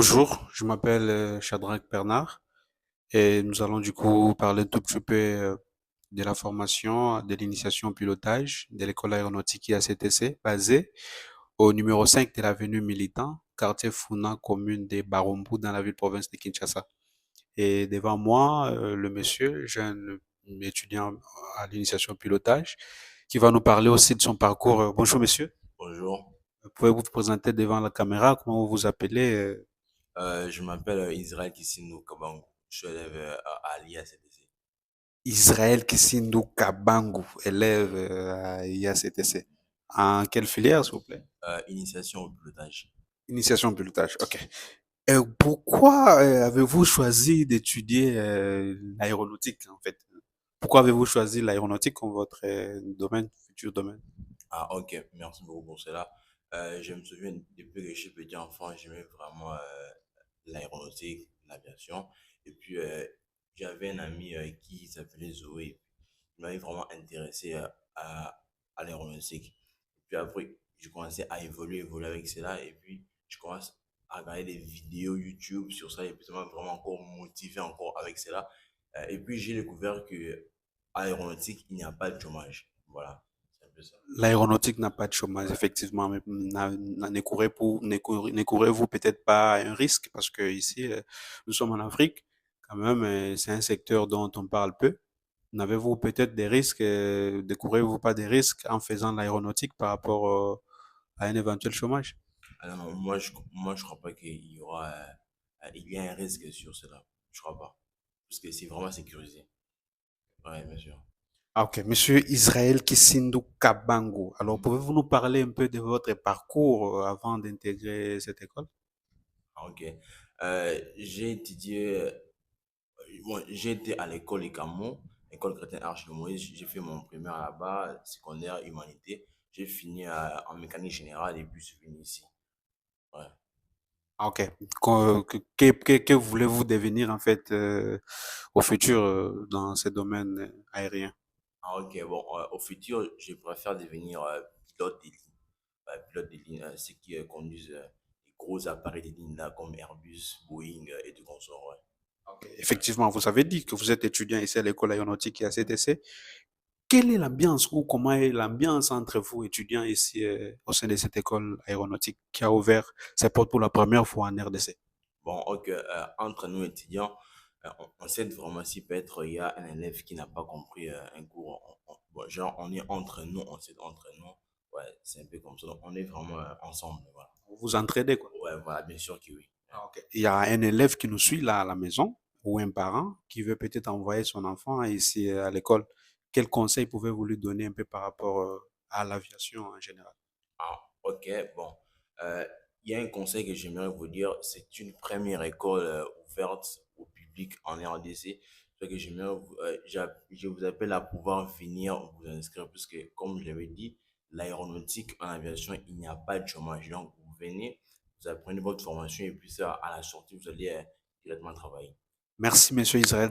Bonjour, je m'appelle Shadrach Bernard et nous allons du coup parler un tout petit peu de la formation, de l'initiation au pilotage de l'école aéronautique IACTC basée au numéro 5 de l'avenue Militant, quartier Funa, commune de Barumbu dans la ville-province de Kinshasa. Et devant moi, le monsieur, jeune étudiant à l'initiation au pilotage, qui va nous parler aussi de son parcours. Bonjour monsieur, Bonjour, pouvez-vous vous présenter devant la caméra? Comment vous vous appelez? je m'appelle Israël Kissindou Kabango. Je suis élève à l'IACTC. Israël Kissindou Kabangu, élève à IACTC. En quelle filière, s'il vous plaît? Initiation au pilotage. Initiation pilotage, ok. Pourquoi avez-vous choisi d'étudier l'aéronautique, en fait? Pourquoi avez-vous choisi l'aéronautique comme votre domaine, futur domaine? Ah, ok, merci beaucoup pour cela. Je me souviens, depuis que je suis petit enfant, j'aimais vraiment l'aéronautique, l'aviation. Et puis, j'avais un ami qui s'appelait Zoé. Il m'avait vraiment intéressé à l'aéronautique. Et puis après, je commençais à évoluer avec cela. Et puis, je commence à regarder des vidéos YouTube sur ça. Et puis, ça m'a vraiment encore motivé encore avec cela. Et puis, j'ai découvert que à l'aéronautique, il n'y a pas de chômage. Voilà, c'est un peu ça. L'aéronautique n'a pas de chômage, effectivement, mais n'encourez-vous peut-être pas un risque parce que ici, nous sommes en Afrique, quand même, c'est un secteur dont on parle peu. N'avez-vous peut-être des risques, découvrez-vous pas des risques en faisant l'aéronautique par rapport à un éventuel chômage? Alors, non, moi, je crois pas qu'il y aura, il y a un risque sur cela. Je crois pas. Parce que c'est vraiment sécurisé. Ouais, bien sûr. Ah, ok, Monsieur Israël Kisindou Kabango. Alors, Mhm. pouvez-vous nous parler un peu de votre parcours avant d'intégrer cette école? Ah, ok. J'ai étudié, bon, j'ai été à l'école Icamo, école chrétienne Arche de Moïse. J'ai fait mon primaire là-bas, secondaire, humanité. J'ai fini en mécanique générale et puis je suis venu ici. Ouais. Ah, ok. Que voulez-vous devenir en fait au futur dans ce domaine aérien? Ah, ok, bon, au futur, je préfère devenir pilote de ligne. Pilote de ligne, ceux qui conduisent les gros appareils de ligne là, comme Airbus, Boeing et tout consorts. Ouais. Ok. Effectivement, vous avez dit que vous êtes étudiant ici à l'école aéronautique et à CTC. Quelle est l'ambiance ou comment est l'ambiance entre vous, étudiants ici au sein de cette école aéronautique qui a ouvert ses portes pour la première fois en RDC? Bon, ok, entre nous étudiants, on sait vraiment si peut-être il y a un élève qui n'a pas compris un cours. Bon, genre, on est entre nous, on sait entre nous. Ouais, c'est un peu comme ça. Donc, on est vraiment ensemble. Voilà. Vous vous entraidez, quoi. Ouais, voilà, bien sûr que oui. Ah, ok. Il y a un élève qui nous suit là à la maison ou un parent qui veut peut-être envoyer son enfant ici à l'école. Quel conseil pouvez-vous lui donner un peu par rapport à l'aviation en général? Ah, ok, bon. Euh, il y a un conseil que j'aimerais vous dire, c'est une première école ouverte au public en RDC. Ce que je vous appelle à pouvoir venir vous inscrire, puisque comme je l'avais dit, l'aéronautique en aviation, il n'y a pas de chômage. Donc, vous venez, vous apprenez votre formation et puis ça, à la sortie, vous allez directement travailler. Merci, Monsieur Israël.